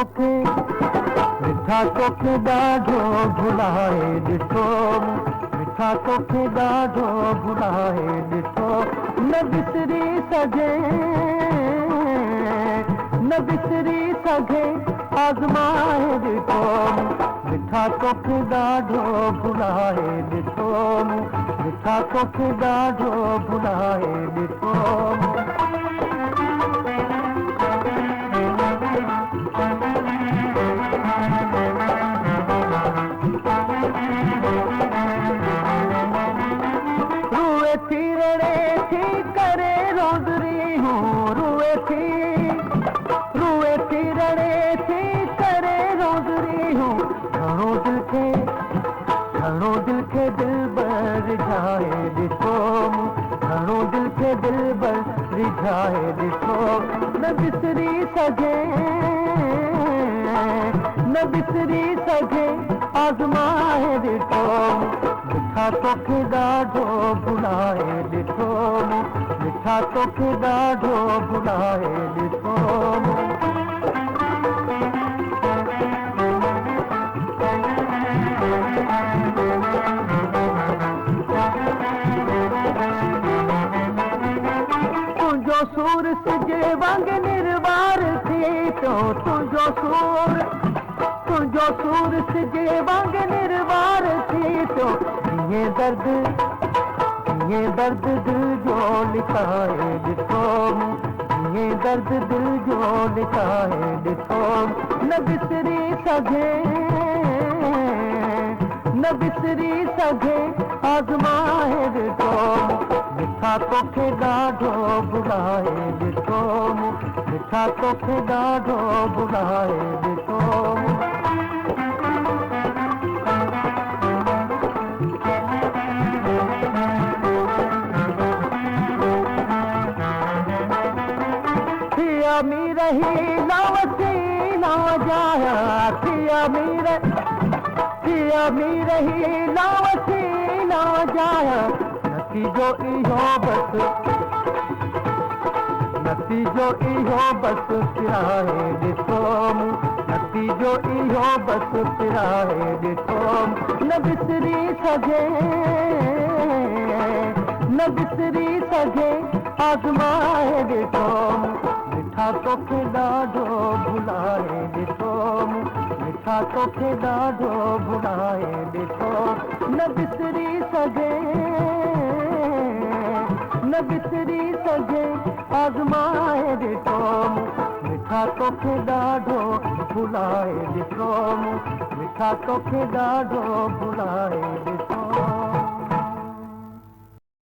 तोखे मिठा तोखे ॾाढो भुलाए ॾिठो मिठा तोखे ॾाढो भुलाए ॾिठो न बिसरी सघे न बिसरी सघे आज़माए ॾिठो मिठा तोखे ॾाढो भुलाए ॾिठो मिठा तोखे ॾाढो भुलाए ॾिठो रुए थी रड़े थी करे रोज़री हूँ रुए थी रड़े थी करे रोज़री हूँ घणो दिल खे दिल बर रिझाए ॾिठो घणो दिल खे दिल बर रिझाए ॾिठो न बिसरी सघे न बिसरी सघे आज़माए ॾिठो मिठा तोखे ॾाढो भुलाए ॾिठो मिठा तोखे ॾाढो भुलाए ॾिठो तुंहिंजो सूर सिजे वांग निर्वार थिए थो तुंहिंजो सूर सिजे वांग निर्वार थिए थो कीअं दर्द दिल जो लिकाए ॾिठो कीअं दर्द दिल जो लिकाए ॾिठो न बिसरी सघे न बिसरी सघे आज़माए ॾिठो मिठा तोखे ॾाढो भुलाए ॾिठो मिठा तोखे ॾाढो भुलाए ॾिठो थिया मी रही लावसी ना जाया थिया मी रही लावसी ना जाया नतीजो इहो बस पिराए ॾिठो नतीजो इहो बस पिराए ॾिठो न बिसरी सघे आज़माए ॾिठो मिठा तोखे ॾाढो भुलाए ॾिठो मिठा तोखे ॾाढो भुलाए ॾिठो न बिसरी सघे आज़माए ॾिठो मिठा तोखे ॾाढो भुलाए ॾिठो मिठा तोखे ॾाढो भुलाए ॾिठो